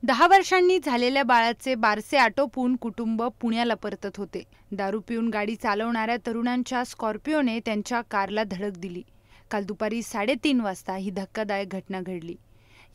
10 वर्षांनी झालेल्या बाळाचे बारसे आटोपून कुटुंब पुण्याला परतत होते। दारू पिऊन गाडी चालवणाऱ्या तरुणांच्या स्कॉर्पिओने त्यांच्या कारला धडक दिली। काल दुपारी 3:30 वाजता ही धक्कादायक घटना घडली।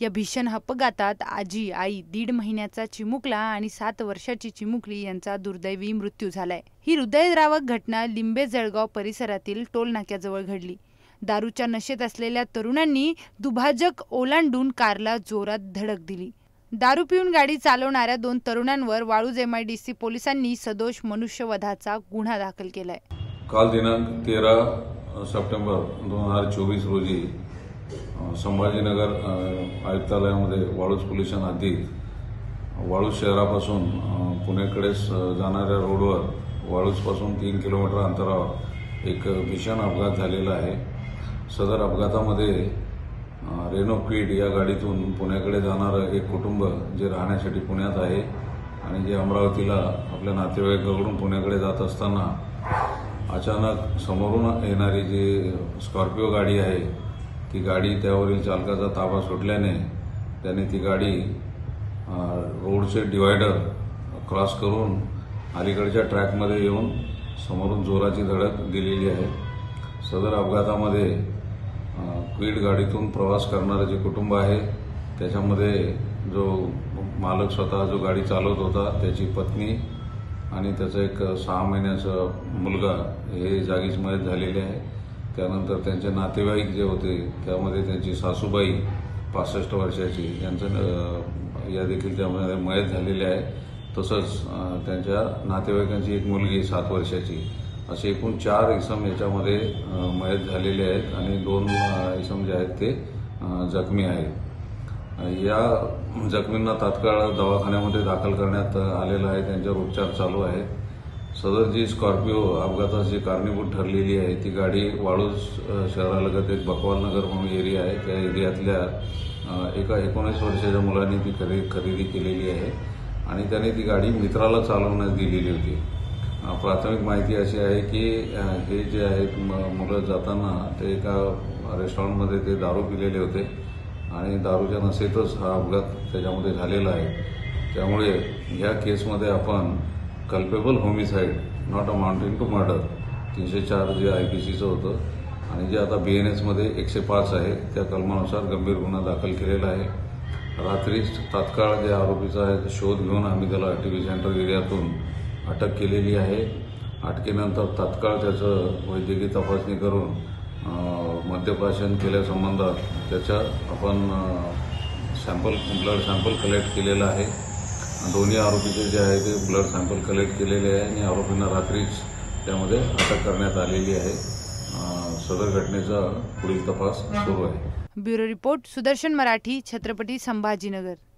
या भीषण अपघातात आजी, आई, 1.5 महिन्याचा चिमुकला आणि 7 वर्षाची चिमुकली यांचा दुर्दैवी मृत्यू झालाय। ही हृदयद्रावक घटना लिंबे-जळगाव परिसरातील टोल नाक्याजवळ घडली। दारूच्या नशेत असलेल्या तरुणांनी दुभाजक ओलांडून कारला जोरात धडक दिली। दारू पिऊन गाडी चालवणाऱ्या 2 तरुणांवर वाळूज MIDC पोलिसांनी सदोष मनुष्यवधाचा गुन्हा दाखल केलाय। काल दिनांक 13 सप्टेंबर 2024 रोजी संभाजीनगर आयुक्तालयामध्ये वाळूज पोलीस स्टेशन हद्दीत वाळूज शहरापासून पुणेकडे जाणाऱ्या रोडवर वाळूजपासून 3 किलोमीटर अंतरावर एक भीषण अपघात झालेला आहे। सदर अपघातामध्ये रेनो क्विड या गाडीतून पुण्याकडे जाणारं एक कुटुंब जे राहण्यासाठी पुण्यात आहे आणि जे अमरावतीला आपल्या नातेवाईकाकडून पुण्याकडे जात असताना अचानक समोरून येणारी जी स्कॉर्पिओ गाडी आहे ती गाडी त्यावरील चालकाचा ताबा सुटल्याने त्याने ती गाडी रोडचे डिवायडर क्रॉस करून अलीकडच्या ट्रॅकमध्ये येऊन समोरून जोराची धडक दिलेली आहे। सदर अपघातामध्ये क्विड गाडीतून प्रवास करणारे जे कुटुंब आहे त्याच्यामध्ये जो मालक स्वतः जो गाडी चालवत होता त्याची पत्नी आणि त्याचा एक 6 महिन्याचा मुलगा हे जागीच मयत झालेले आहे। त्यानंतर त्यांचे नातेवाईक जे होते त्यामध्ये त्यांची सासूबाई 65 वर्षाची यांचं या देखील त्यामध्ये मयत झालेले आहे। तसंच त्यांच्या नातेवाईकांची एक मुलगी 7 वर्षाची असे एकूण 4 इसम याच्यामध्ये मयत झालेले आहेत आणि 2 इसम जे आहेत ते जखमी आहेत। या जखमींना तात्काळ दवाखान्यामध्ये दाखल करण्यात आलेलं आहे, त्यांच्यावर उपचार चालू आहेत। सदर जी स्कॉर्पिओ अपघातास जी कारणीभूत ठरलेली आहे ती गाडी वाळूज शहरालगत एक बकवालनगर म्हणून एरिया आहे, त्या एरियातल्या एका 19 वर्षाच्या मुलांनी ती खरेदी केलेली आहे आणि त्याने ती गाडी मित्राला चालवण्यास दिलेली होती। प्राथमिक माहिती अशी आहे की हे जे आहेत मुलं जाताना ते एका रेस्टॉरंटमध्ये ते दारू पिलेले होते आणि दारूच्या नशेतच हा अपघात त्याच्यामध्ये झालेला आहे। त्यामुळे या केसमध्ये आपण culpable homicide not amounting to murder 304 जे IPCचं होतं आणि जे आता BNS मध्ये 105 आहे त्या कलमानुसार गंभीर गुन्हा दाखल केलेला आहे। रात्रीच तात्काळ जे आरोपीचा आहे शोध घेऊन आम्ही त्याला TV सेंटर एरियातून अटक केलेली आहे। अटकेनंतर तात्काळ त्याचं वैद्यकीय तपासणी करून मद्यप्राशन केल्यासंबंधात त्याच्या आपण ब्लड सॅम्पल कलेक्ट केलेला आहे। दोन्ही आरोपीचे जे आहे ते ब्लड सॅम्पल कलेक्ट केलेले आहे आणि आरोपींना रात्रीच त्यामध्ये अटक करण्यात आलेली आहे। सदर घटनेचा पुढील तपास सुरू आहे। Bureau report Sudarshan Marathi, Chhatrapati Sambhajinagar.